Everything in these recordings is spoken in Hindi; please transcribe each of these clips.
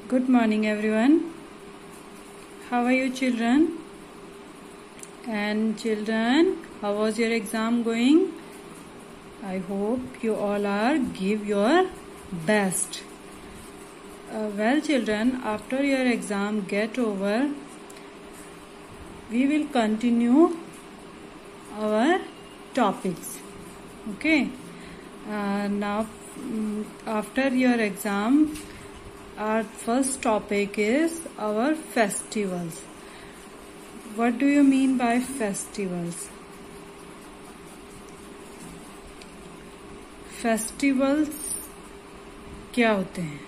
Good morning everyone. How are you children? And children, how was your exam going? I hope you all are give your best. Well children, after your exam get over, we will continue our topics. Okay. Now after your exam, our first topic is our festivals. What do you mean by festivals? Festivals क्या होते हैं?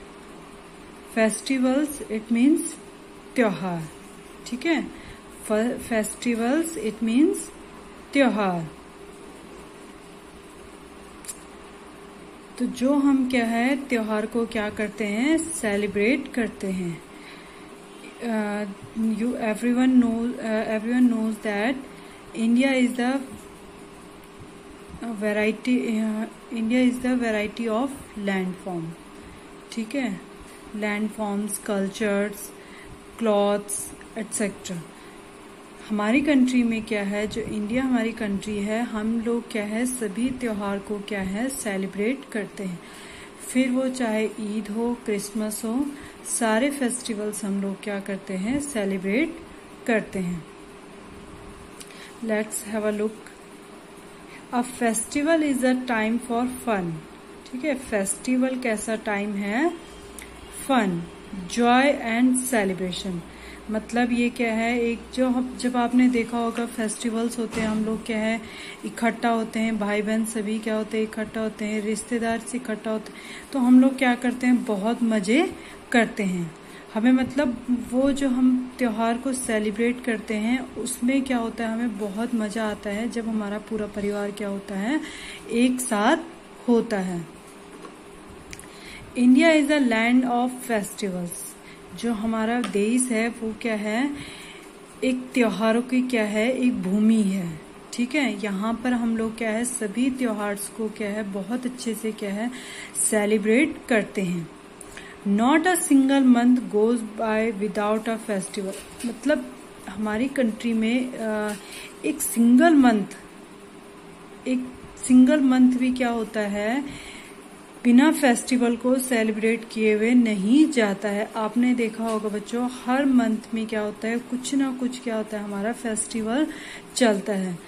Festivals it means त्योहार. ठीक है? Festivals it means त्योहार. तो जो हम क्या है त्योहार को क्या करते हैं, सेलिब्रेट करते हैं. Everyone knows that India is the variety of land form. ठीक है, land forms, cultures, clothes, etc. हमारी कंट्री में क्या है, जो इंडिया हमारी कंट्री है, हम लोग क्या है सभी त्योहार को क्या है सेलिब्रेट करते हैं. फिर वो चाहे ईद हो, क्रिसमस हो, सारे फेस्टिवल्स हम लोग क्या करते हैं सेलिब्रेट करते हैं. Let's have a look. A festival is a time for fun. ठीक है, फेस्टिवल कैसा टाइम है, फन, जॉय एंड सेलिब्रेशन. मतलब ये क्या है, एक जो जब आपने देखा होगा फेस्टिवल्स होते हैं, हम लोग क्या है इकट्ठा होते हैं, भाई बहन सभी क्या होते हैं इकट्ठा होते हैं, रिश्तेदार से इकट्ठा होते हैं, तो हम लोग क्या करते हैं बहुत मजे करते हैं. हमें मतलब वो जो हम त्योहार को सेलिब्रेट करते हैं उसमें क्या होता है, हमें बहुत मजा आता है जब हमारा पूरा परिवार क्या होता है एक साथ होता है. India is a land of festivals. जो हमारा देश है वो क्या है, एक त्योहारों की क्या है एक भूमि है. ठीक है, यहाँ पर हम लोग क्या है सभी त्योहार्स को क्या है बहुत अच्छे से क्या है सेलिब्रेट करते हैं. Not a single month goes by without a festival. मतलब हमारी कंट्री में एक सिंगल मंथ भी क्या होता है बिना फेस्टिवल को सेलिब्रेट किए हुए नहीं जाता है. आपने देखा होगा बच्चों, हर मंथ में क्या होता है कुछ ना कुछ क्या होता है हमारा फेस्टिवल चलता है.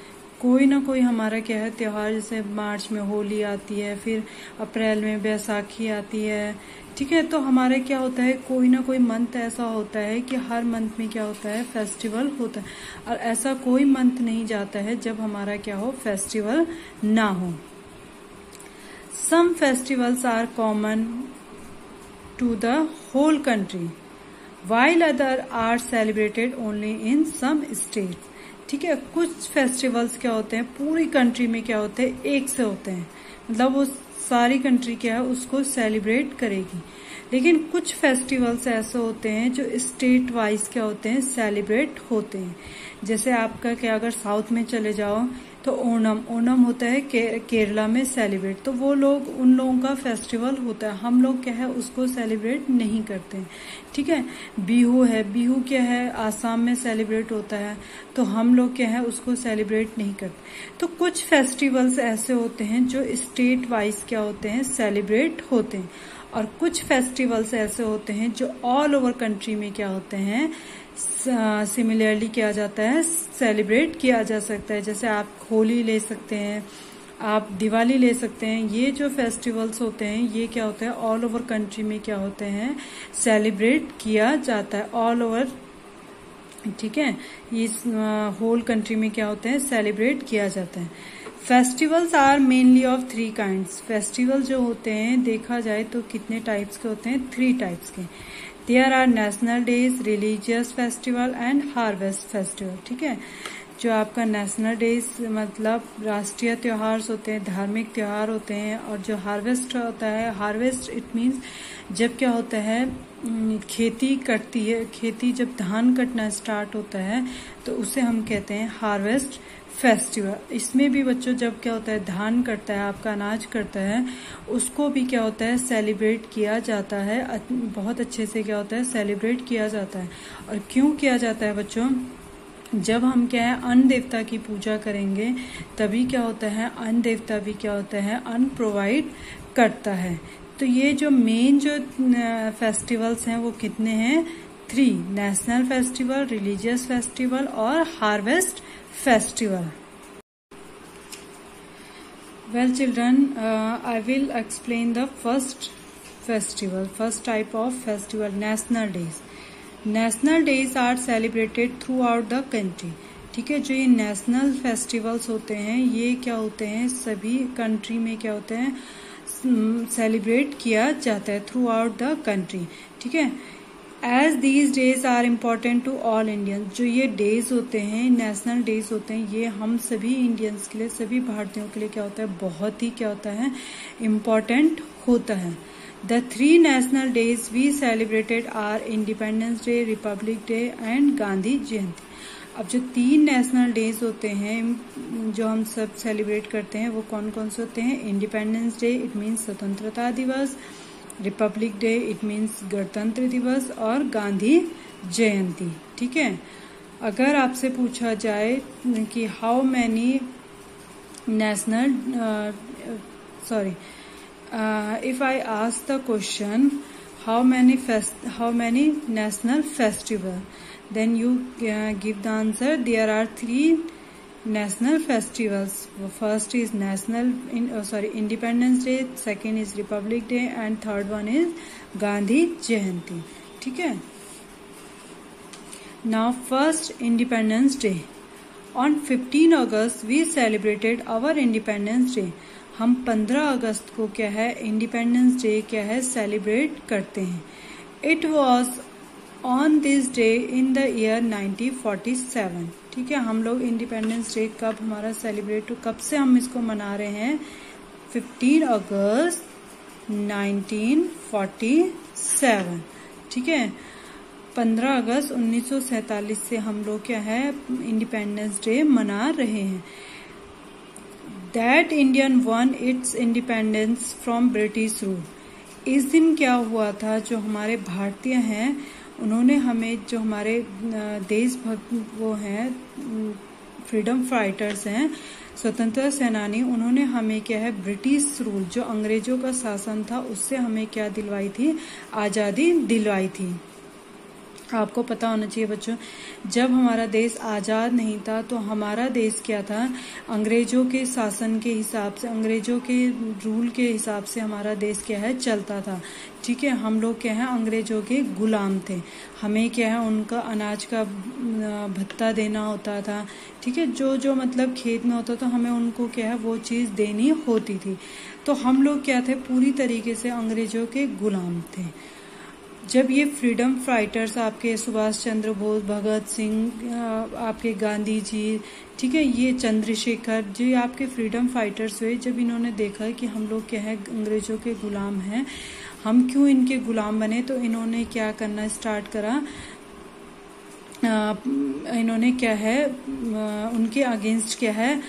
कोई ना कोई हमारा क्या है त्योहार, जैसे मार्च में होली आती है, फिर अप्रैल में बैसाखी आती है. ठीक है, तो हमारा क्या होता है कोई ना कोई मंथ ऐसा होता है कि हर मंथ में क्या होता है फेस्टिवल होता है, और ऐसा कोई मंथ नहीं जाता है जब हमारा क्या हो फेस्टिवल ना हो. Some festivals are common to the whole country, while others are celebrated only in some states. ठीक है, कुछ फेस्टिवल्स क्या होते हैं पूरी कंट्री में क्या होते हैं एक से होते हैं, मतलब वो सारी कंट्री क्या है उसको सेलिब्रेट करेगी. लेकिन कुछ फेस्टिवल्स ऐसे होते हैं जो स्टेट वाइज क्या होते हैं सेलिब्रेट होते हैं. जैसे आपका क्या अगर साउथ में चले जाओ तो ओणम होता है केरला में सेलिब्रेट, तो वो लोग उन लोगों का फेस्टिवल होता है, हम लोग क्या है उसको सेलिब्रेट नहीं करते हैं. ठीक है, बिहू है, बिहू क्या है आसाम में सेलिब्रेट होता है, तो हम लोग क्या है उसको सेलिब्रेट नहीं करते. तो कुछ फेस्टिवल्स ऐसे होते हैं जो स्टेट वाइज क्या होते हैं सेलिब्रेट होते हैं, और कुछ फेस्टिवल्स ऐसे होते हैं जो ऑल ओवर कंट्री में क्या होते हैं सिमिलरली किया जाता है, सेलिब्रेट किया जा सकता है. जैसे आप होली ले सकते हैं, आप दिवाली ले सकते हैं. ये जो फेस्टिवल्स होते हैं ये क्या होता है ऑल ओवर कंट्री में क्या होते हैं सेलिब्रेट किया जाता है ऑल ओवर. ठीक है, इस होल कंट्री में क्या होते हैं सेलिब्रेट किया जाता है. Festivals are mainly of 3 kinds. Festival जो होते हैं देखा जाए तो कितने टाइप्स के होते हैं, 3 टाइप्स के. There are national days, religious festival and harvest festival. ठीक है, जो आपका नेशनल डेज मतलब राष्ट्रीय त्योहार होते हैं, धार्मिक त्योहार होते हैं, और जो हार्वेस्ट होता है, हार्वेस्ट इट मीन्स जब क्या होता है खेती कटती है, खेती जब धान कटना स्टार्ट होता है तो उसे हम कहते हैं हार्वेस्ट फेस्टिवल। इसमें भी बच्चों जब क्या होता है धान कटता है, आपका अनाज कटता है, उसको भी क्या होता है सेलिब्रेट किया जाता है, बहुत अच्छे से क्या होता है सेलिब्रेट किया जाता है। और क्यों किया जाता है बच्चों, जब हम क्या है अन्न देवता की पूजा करेंगे तभी क्या होता है अन्न देवता भी क्या होता है अन्न प्रोवाइड करता है। तो ये जो मेन जो फेस्टिवल्स हैं वो कितने हैं, 3, नेशनल फेस्टिवल, रिलीजियस फेस्टिवल और harvest festival. Well children, I will explain the first festival, first type of festival, national days. National days are celebrated throughout the country. ठीक है, जो ये नेशनल फेस्टिवल्स होते हैं ये क्या होते हैं सभी कंट्री में क्या होते हैं सेलिब्रेट किया जाता है थ्रू आउट द कंट्री। ठीक है, as these days are important to all Indians. जो ये डेज होते हैं नेशनल डेज होते हैं ये हम सभी इंडियंस के लिए, सभी भारतीयों के लिए क्या होता है बहुत ही क्या होता है इम्पोर्टेंट होता है। The 3 national days we celebrated are Independence Day, Republic Day and Gandhi जयंती। अब जो 3 नेशनल डेज होते हैं जो हम सब सेलिब्रेट करते हैं वो कौन कौन से होते हैं, इंडिपेंडेंस डे इट मीन्स स्वतंत्रता दिवस, रिपब्लिक डे इट मीन्स गणतंत्र दिवस और गांधी जयंती। ठीक है, अगर आपसे पूछा जाए कि how many national if I ask the question how many national festival, then you give the answer there are 3 national festivals. First is Independence Day, second is Republic Day and third one is Gandhi Jayanti. ठीक है, now first Independence Day. On 15 August we celebrated our Independence Day. हम 15 अगस्त को क्या है इंडिपेंडेंस डे क्या है सेलिब्रेट करते हैं। It was on this day in the year 1947। ठीक है, हम लोग इंडिपेंडेंस डे कब हमारा सेलिब्रेट, कब से हम इसको मना रहे हैं, 15 अगस्त 1947। ठीक है, 15 अगस्त 1947 से हम लोग क्या है इंडिपेंडेंस डे मना रहे हैं। That Indian won its independence from British rule. इस दिन क्या हुआ था, जो हमारे भारतीय हैं उन्होंने हमें, जो हमारे देशभक्त वो हैं फ्रीडम फाइटर्स हैं स्वतंत्रता सेनानी, उन्होंने हमें क्या है ब्रिटिश रूल जो अंग्रेजों का शासन था उससे हमें क्या दिलवाई थी, आजादी दिलवाई थी। आपको पता होना चाहिए बच्चों, जब हमारा देश आजाद नहीं था तो हमारा देश क्या था, अंग्रेजों के शासन के हिसाब से, अंग्रेजों के रूल के हिसाब से हमारा देश क्या है चलता था। ठीक है, हम लोग क्या है अंग्रेजों के गुलाम थे, हमें क्या है उनका अनाज का भत्ता देना होता था। ठीक है, जो मतलब खेत में होता था हमें उनको क्या है वो चीज देनी होती थी। तो हम लोग क्या थे पूरी तरीके से अंग्रेजों के गुलाम थे। जब ये फ्रीडम फाइटर्स आपके सुभाष चंद्र बोस, भगत सिंह, आपके गांधी जी, ठीक है, ये चंद्रशेखर जी आपके फ्रीडम फाइटर्स हुए, जब इन्होंने देखा कि हम लोग क्या है अंग्रेजों के गुलाम हैं, हम क्यों इनके गुलाम बने, तो इन्होंने क्या करना स्टार्ट करा, इन्होंने क्या है उनके अगेंस्ट क्या है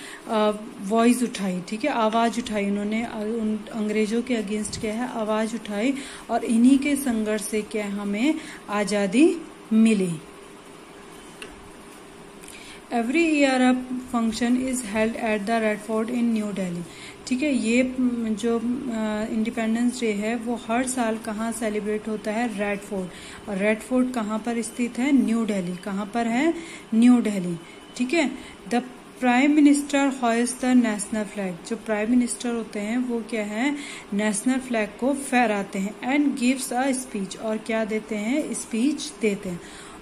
वॉइस उठाई। ठीक है, आवाज उठाई, इन्होंने उन अंग्रेजों के अगेंस्ट क्या है आवाज उठाई और इन्हीं के संघर्ष से क्या हमें आजादी मिली। Every year a function is held at the Red Fort in New Delhi. ठीक है, ये जो इंडिपेंडेंस डे है वो हर साल कहाँ सेलिब्रेट होता है, रेड फोर्ट। और रेड फोर्ट कहाँ पर स्थित है, न्यू दिल्ली। कहाँ पर है, न्यू दिल्ली। ठीक है, the prime minister hoist the national flag. जो प्राइम मिनिस्टर होते हैं वो क्या है नेशनल फ्लैग को फहराते हैं एंड गिव्स अ स्पीच, और क्या देते हैं स्पीच देते हैं।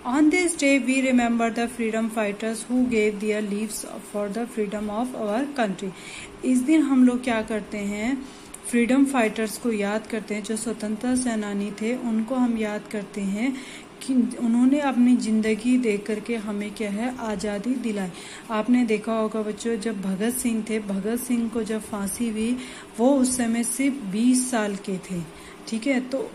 On this day we remember the freedom fighters who gave their lives for the freedom of our country. इस दिन हम लोग क्या करते हैं फ्रीडम फाइटर्स को याद करते हैं, जो स्वतंत्रता सेनानी थे उनको हम याद करते हैं कि उन्होंने अपनी जिंदगी दे करके हमें क्या है आज़ादी दिलाई। आपने देखा होगा बच्चों, जब भगत सिंह थे, भगत सिंह को जब फांसी हुई वो उस समय सिर्फ 20 साल के थे, ठीक है। तो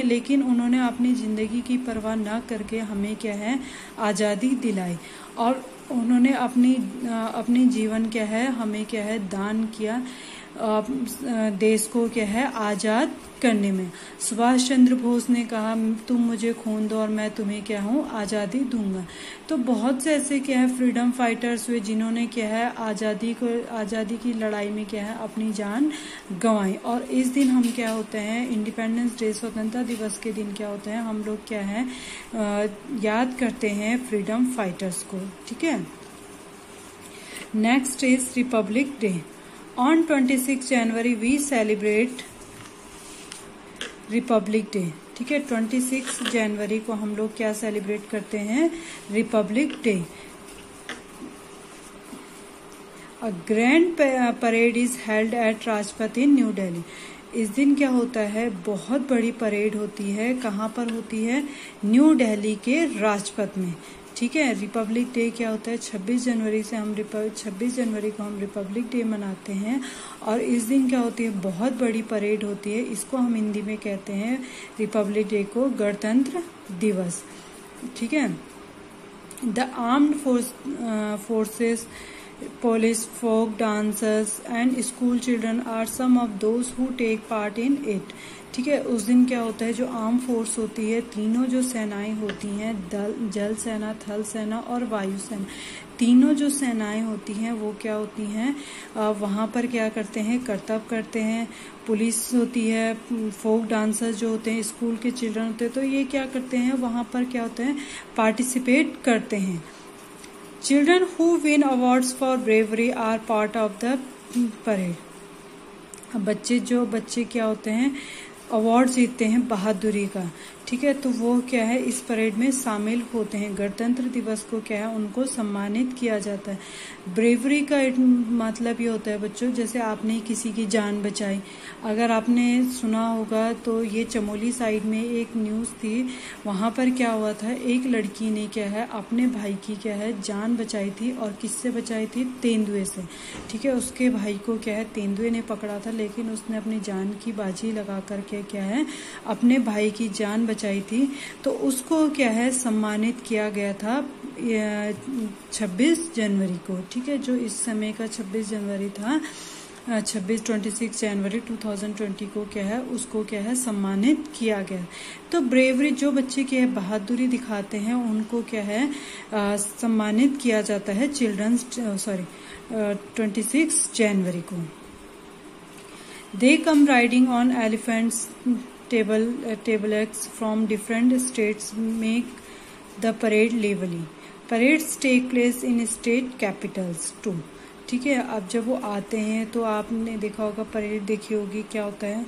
लेकिन उन्होंने अपनी जिंदगी की परवाह ना करके हमें क्या है आज़ादी दिलाई, और उन्होंने अपनी जीवन क्या है हमें क्या है दान किया देश को क्या है आज़ाद करने में। सुभाष चंद्र बोस ने कहा तुम मुझे खून दो और मैं तुम्हें क्या हूँ आज़ादी दूंगा। तो बहुत से ऐसे क्या है फ्रीडम फाइटर्स हुए जिन्होंने क्या है आज़ादी की लड़ाई में क्या है अपनी जान गंवाई। और इस दिन हम क्या होते हैं इंडिपेंडेंस डे स्वतंत्रता दिवस के दिन क्या होता है हम लोग क्या है याद करते हैं फ्रीडम फाइटर्स को, ठीक है। Next is Republic Day. On 26 January we celebrate Republic Day, ठीक है। 26 जनवरी को हम लोग क्या सेलिब्रेट करते हैं Republic day. A grand parade is held eight Rajpath in New Delhi. इस दिन क्या होता है बहुत बड़ी परेड होती है, कहाँ पर होती है न्यू दिल्ली के राजपथ में, ठीक है। रिपब्लिक डे क्या होता है 26 जनवरी को हम रिपब्लिक डे मनाते हैं, और इस दिन क्या होती है बहुत बड़ी परेड होती है। इसको हम हिंदी में कहते हैं रिपब्लिक डे को गणतंत्र दिवस, ठीक है। The armed forces, police, folk dancers and school children are some of those who take part in it, ठीक है। उस दिन क्या होता है जो आर्म फोर्स होती है, तीनों जो सेनाएं होती हैं जल सेना, थल सेना और वायु सेना, तीनों जो सेनाएं होती हैं वो क्या होती हैं वहां पर क्या करते हैं कर्तव्य करते हैं। पुलिस होती है, फोक डांसर्स जो होते हैं, स्कूल के चिल्ड्रन होते हैं, तो ये क्या करते हैं वहां पर क्या होते हैं पार्टिसिपेट करते हैं। Children who win awards for bravery are part of the parade. अब बच्चे क्या होते हैं अवार्ड जीतते हैं बहादुरी का, ठीक है। तो वो क्या है इस परेड में शामिल होते हैं। गणतंत्र दिवस को क्या है उनको सम्मानित किया जाता है। ब्रेवरी का मतलब ये होता है बच्चों जैसे आपने किसी की जान बचाई। अगर आपने सुना होगा तो ये चमोली साइड में एक न्यूज़ थी, वहां पर क्या हुआ था एक लड़की ने क्या है अपने भाई की क्या है जान बचाई थी, और किससे बचाई थी तेंदुए से, ठीक है। उसके भाई को क्या है तेंदुए ने पकड़ा था, लेकिन उसने अपनी जान की बाजी लगा करके क्या है अपने भाई की जान बचाई थी। तो उसको क्या है सम्मानित किया गया था 26 जनवरी को, ठीक है। जो इस समय का 26 जनवरी था 26 जनवरी 2020 को क्या है उसको क्या है सम्मानित किया गया। तो ब्रेवरी जो बच्चे क्या है बहादुरी दिखाते हैं उनको क्या है सम्मानित किया जाता है 26 जनवरी को। They come riding on elephants, tablets from different states make the parade lively. Parades take place in state capitals too. ठीक है। अब जब वो आते हैं तो आपने देखा होगा परेड देखी होगी क्या होता है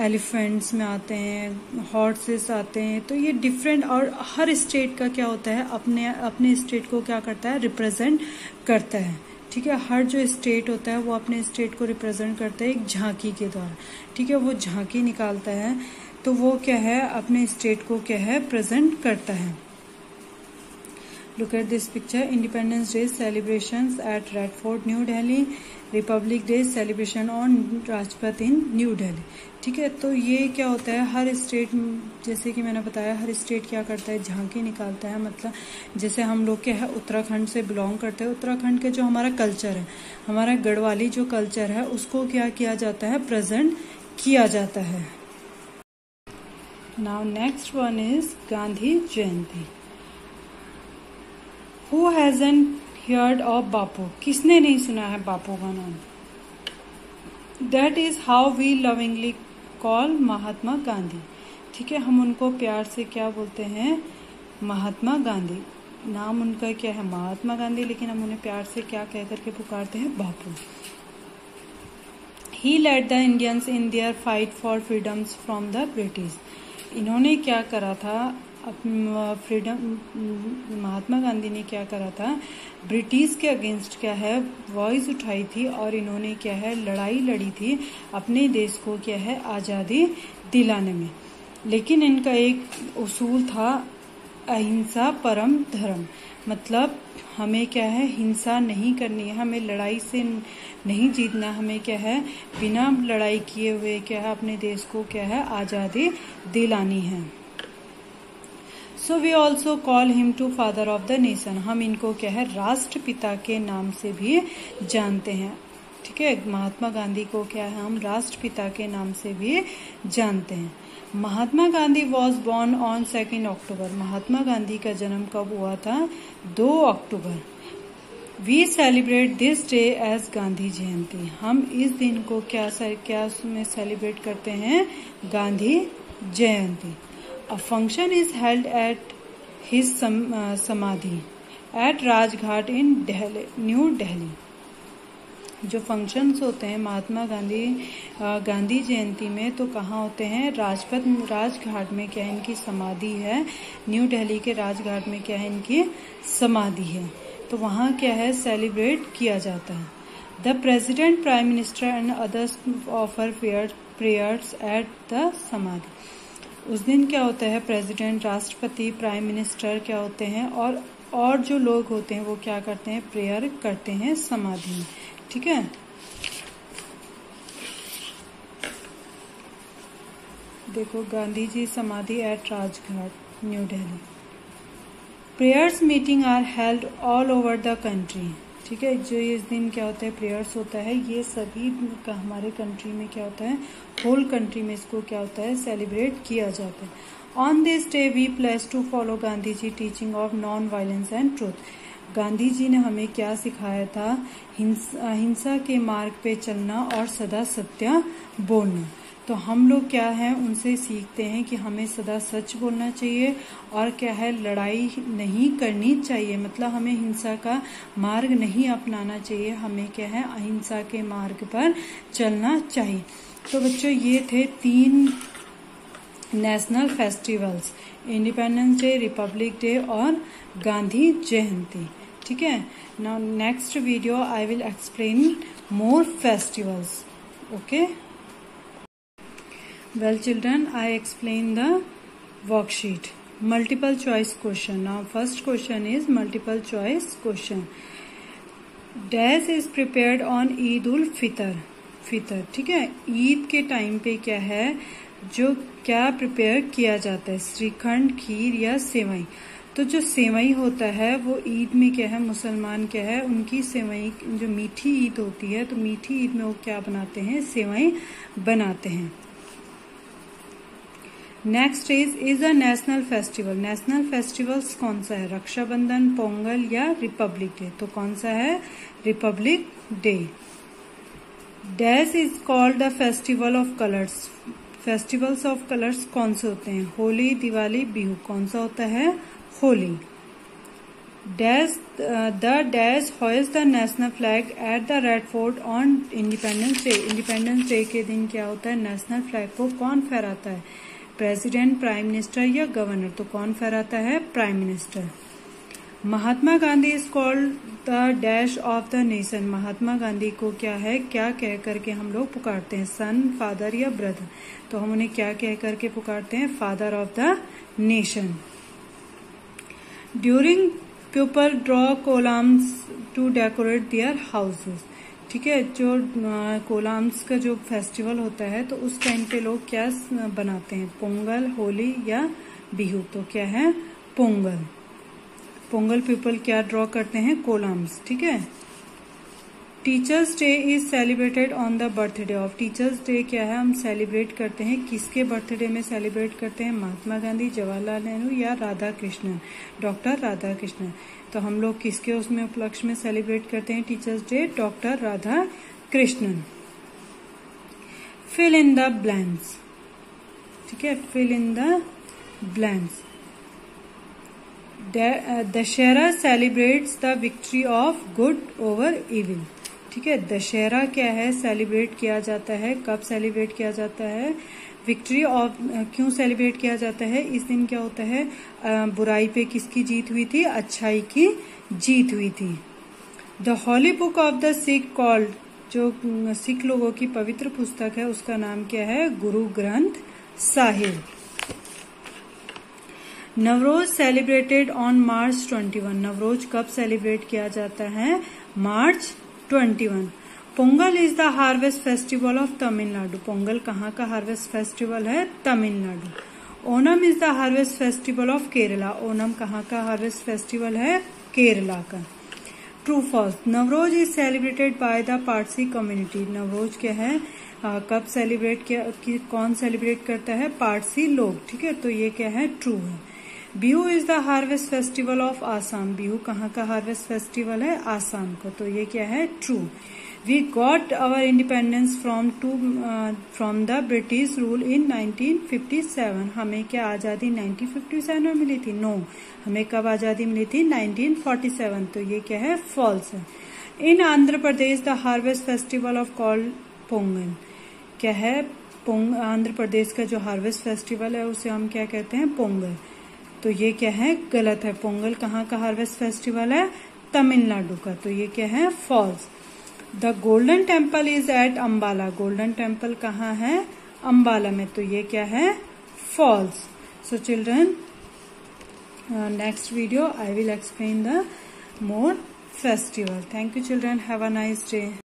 एलिफेंट्स में आते हैं, हॉर्सेस आते हैं। तो ये डिफरेंट और हर स्टेट का क्या होता है अपने स्टेट को क्या करता है रिप्रेजेंट करता है, ठीक है। हर जो स्टेट होता है वो अपने स्टेट को रिप्रेजेंट करता है एक झांकी के द्वारा, ठीक है। वो झांकी निकालता है तो वो क्या है अपने स्टेट को क्या है प्रेजेंट करता है। Look at this picture. Independence Day celebrations at Red Fort New Delhi, Republic Day celebration on Rajpath in New Delhi, ठीक है। तो ये क्या होता है हर स्टेट जैसे कि मैंने बताया हर स्टेट क्या करता है झांकी निकालता है। मतलब जैसे हम लोग क्या है उत्तराखंड से बिलोंग करते हैं, उत्तराखंड के जो हमारा कल्चर है हमारा गढ़वाली जो कल्चर है उसको क्या किया जाता है प्रेजेंट किया जाता है। Now next one is Gandhi Jayanti. Who hasn't heard of बापू? किसने नहीं सुना है बापू का नाम? That is how we lovingly call Mahatma Gandhi, ठीक है। हम उनको प्यार से क्या बोलते हैं महात्मा गांधी। नाम उनका क्या है महात्मा गांधी, लेकिन हम उन्हें प्यार से क्या कह करके पुकारते हैं बापू। He led the Indians in their fight for freedoms from the British. इन्होंने क्या करा था महात्मा गांधी ने क्या करा था ब्रिटिश के अगेंस्ट क्या है वॉइस उठाई थी, और इन्होंने क्या है लड़ाई लड़ी थी अपने देश को क्या है आजादी दिलाने में। लेकिन इनका एक उसूल था अहिंसा परम धर्म, मतलब हमें क्या है, हिंसा नहीं करनी है, हमें लड़ाई से नहीं जीतना, हमें क्या है बिना लड़ाई किए हुए क्या है अपने देश को क्या है आजादी दिलानी है। So we also call him to father of the nation, हम इनको क्या है राष्ट्रपिता के नाम से भी जानते हैं। ठीक है, महात्मा गांधी को क्या है हम राष्ट्रपिता के नाम से भी जानते हैं। Mahatma Gandhi was born on 2 October, Mahatma Gandhi का जन्म कब हुआ था? 2 अक्टूबर। We celebrate this day as Gandhi Jayanti, हम इस दिन को क्या में सेलिब्रेट करते हैं? Gandhi Jayanti. A function is held at his samadhi at Rajghat in New Delhi. जो फंक्शंस होते हैं महात्मा गांधी जयंती में तो कहाँ होते हैं? राजघाट में क्या है इनकी समाधि है, न्यू दिल्ली के राजघाट में क्या है इनकी समाधि है, तो वहाँ क्या है सेलिब्रेट किया जाता है। The president, prime minister and others offer prayers at the समाधि। उस दिन क्या होता है प्रेसिडेंट, राष्ट्रपति, प्राइम मिनिस्टर क्या होते हैं और जो लोग होते हैं वो क्या करते हैं? प्रेयर करते हैं समाधि में। ठीक है, देखो Gandhi ji samadhi at Rajghat New Delhi. Prayers meeting are held all over the country. ठीक है, जो इस दिन क्या होता है प्रेयर्स होता है, ये सभी का हमारे कंट्री में क्या होता है, होल कंट्री में इसको क्या होता है सेलिब्रेट किया जाता है। On this day we place to follow Gandhi ji teaching of non violence and truth. Gandhi ji ने हमें क्या सिखाया था? हिंसा के मार्ग पे चलना और सदा सत्य बोलना। तो हम लोग क्या है उनसे सीखते हैं कि हमें सदा सच बोलना चाहिए और क्या है लड़ाई नहीं करनी चाहिए, मतलब हमें हिंसा का मार्ग नहीं अपनाना चाहिए, हमें क्या है अहिंसा के मार्ग पर चलना चाहिए। तो बच्चों ये थे 3 national festivals, independence day, Republic day और गांधी जयंती। ठीक है, now next video I will explain more festivals. Okay, well children, I explain the worksheet. Multiple choice question. Now first question is multiple choice question. Dash is prepared on Eid ul Fitr. ठीक है, ईद के टाइम पे क्या है जो क्या प्रिपेयर किया जाता है? श्रीखंड, खीर या सेवई। तो जो सेवई होता है वो ईद में क्या है मुसलमान क्या है उनकी सेवई जो मीठी ईद होती है, तो मीठी ईद में वो क्या बनाते हैं? सेवई बनाते हैं। Next is a national festival. National festivals कौन सा है? रक्षाबंधन, पोंगल या रिपब्लिक डे। तो कौन सा है? Republic day. Dash is called the festival of colours. Festivals of colours कौन से होते हैं? होली, दिवाली, बिहू। कौन सा होता है? Holi. Dash the dash hoist the national flag eight the Red fort on independence day. Independence day के दिन क्या होता है नेशनल फ्लैग को कौन फहराता है? प्रेसिडेंट, प्राइम मिनिस्टर या गवर्नर। तो कौन फहराता है? Prime minister. Mahatma Gandhi is called the dash of the nation. Mahatma Gandhi को क्या है क्या कह करके हम लोग पुकारते हैं? सन, फादर या ब्रदर। तो हम उन्हें क्या कह करके पुकारते हैं? Father of the nation. During people draw kolams to decorate their houses. ठीक है, जो कोलम्स का जो फेस्टिवल होता है तो उस टाइम पे लोग क्या बनाते हैं? पोंगल, होली या बिहू। तो क्या है? पोंगल। पोंगल पीपल क्या ड्रॉ करते हैं? कोलम्स। ठीक है। Teachers day is celebrated on the birthday of. Teachers day क्या है हम सेलिब्रेट करते हैं किसके बर्थडे में सेलिब्रेट करते हैं? महात्मा गांधी, जवाहरलाल नेहरू या राधा कृष्णन, डॉक्टर राधा कृष्णन। तो हम लोग किसके उसमें उपलक्ष्य में सेलिब्रेट करते हैं Teachers' Day? Doctor Radha Krishnan. Fill in the blanks. ठीक है, fill in the blanks. Dussehra celebrates the victory of good over evil. ठीक है, दशहरा क्या है सेलिब्रेट किया जाता है? कब सेलिब्रेट किया जाता है? Victory of. क्यों सेलिब्रेट किया जाता है? इस दिन क्या होता है बुराई पे किसकी जीत हुई थी? अच्छाई की जीत हुई थी। The holy book of the Sikh called, जो सिख लोगों की पवित्र पुस्तक है उसका नाम क्या है? Guru Granth Sahib. Navroz celebrated on March 21। Navroz कब सेलिब्रेट किया जाता है? March 21। Pongal is the harvest festival of Tamil Nadu. Pongal कहाँ का हार्वेस्ट फेस्टिवल है? Tamil Nadu. Onam is the harvest festival of Kerala. Onam कहाँ का हार्वेस्ट फेस्टिवल है? केरला का। True false? Navroz is celebrated by the Parsi community. Navroz क्या है, कब सेलिब्रेट किया, कौन सेलिब्रेट करता है? पारसी लोग। ठीक है, तो ये क्या है? ट्रू है। Bihu is the harvest festival of Assam. Bihu कहाँ का हार्वेस्ट फेस्टिवल है? आसाम को, तो ये क्या है? True. We got our independence from the British rule in 1957। हमें क्या आजादी 1957 में मिली थी? नो। हमें कब आजादी मिली थी? 1947। तो ये क्या है? फॉल्स है। In Andhra Pradesh the harvest festival of called Pongal. क्या है? आंध्र प्रदेश का जो हार्वेस्ट फेस्टिवल है उसे हम क्या कहते हैं? पोंगल। तो ये क्या है? गलत है। पोंगल कहाँ का हार्वेस्ट फेस्टिवल है? तमिलनाडु का, तो ये क्या है? False. The Golden Temple is at Ambala. Golden Temple कहाँ है? अम्बाला में, तो ये क्या है? False. So children, next video I will explain the more festival. Thank you children. Have a nice day.